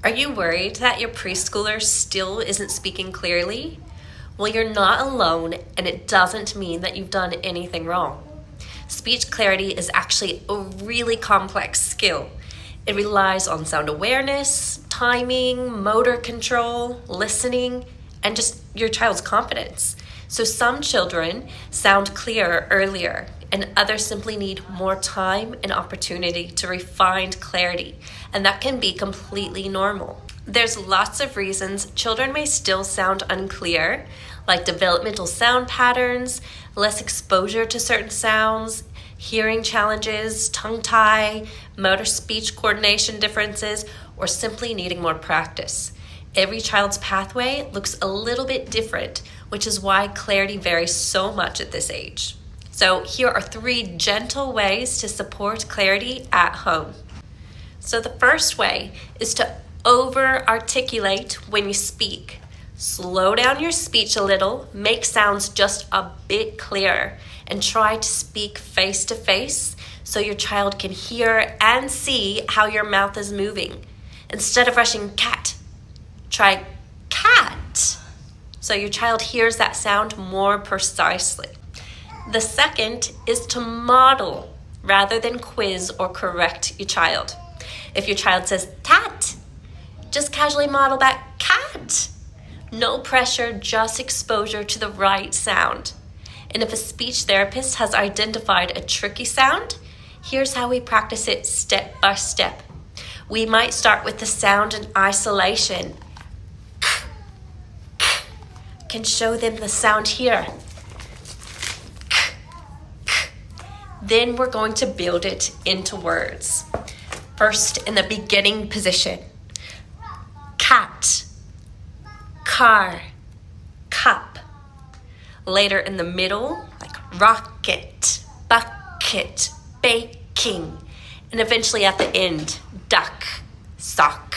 Are you worried that your preschooler still isn't speaking clearly? Well, you're not alone, and it doesn't mean that you've done anything wrong. Speech clarity is actually a really complex skill. It relies on sound awareness, timing, motor control, listening, and just your child's confidence. So some children sound clearer earlier, and others simply need more time and opportunity to refine clarity, and that can be completely normal. There's lots of reasons children may still sound unclear, like developmental sound patterns, less exposure to certain sounds, hearing challenges, tongue tie, motor speech coordination differences, or simply needing more practice. Every child's pathway looks a little bit different, which is why clarity varies so much at this age. So here are 3 gentle ways to support clarity at home. So the first way is to over-articulate when you speak. Slow down your speech a little, make sounds just a bit clearer, and try to speak face-to-face so your child can hear and see how your mouth is moving. Instead of rushing cat, try cat, so your child hears that sound more precisely. The second is to model rather than quiz or correct your child. If your child says tat, just casually model back cat. No pressure, just exposure to the right sound. And if a speech therapist has identified a tricky sound, here's how we practice it step by step. We might start with the sound in isolation. Can show them the sound here. Then we're going to build it into words. First, in the beginning position. Cat, car, cup. Later in the middle, like rocket, bucket, baking. And eventually at the end, duck, sock.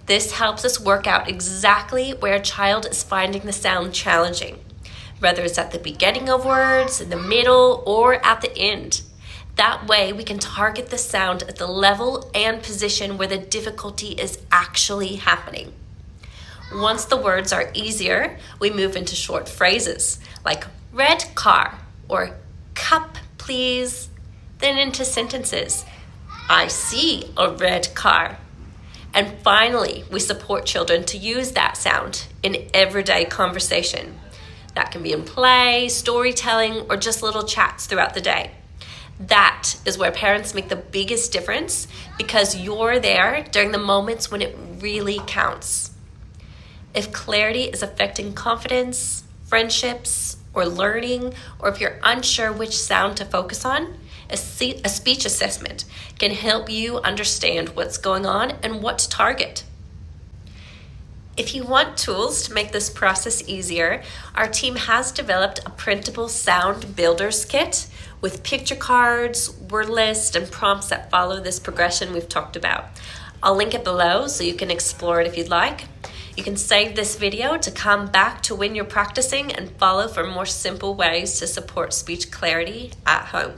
This helps us work out exactly where a child is finding the sound challenging, whether it's at the beginning of words, in the middle, or at the end. That way we can target the sound at the level and position where the difficulty is actually happening. Once the words are easier, we move into short phrases like red car or cup please, then into sentences. I see a red car. And finally, we support children to use that sound in everyday conversation. That can be in play, storytelling, or just little chats throughout the day. That is where parents make the biggest difference because you're there during the moments when it really counts. If clarity is affecting confidence, friendships, or learning, or if you're unsure which sound to focus on, a speech assessment can help you understand what's going on and what to target. If you want tools to make this process easier, our team has developed a printable sound builders kit with picture cards, word list, and prompts that follow this progression we've talked about. I'll link it below so you can explore it if you'd like. You can save this video to come back to when you're practicing and follow for more simple ways to support speech clarity at home.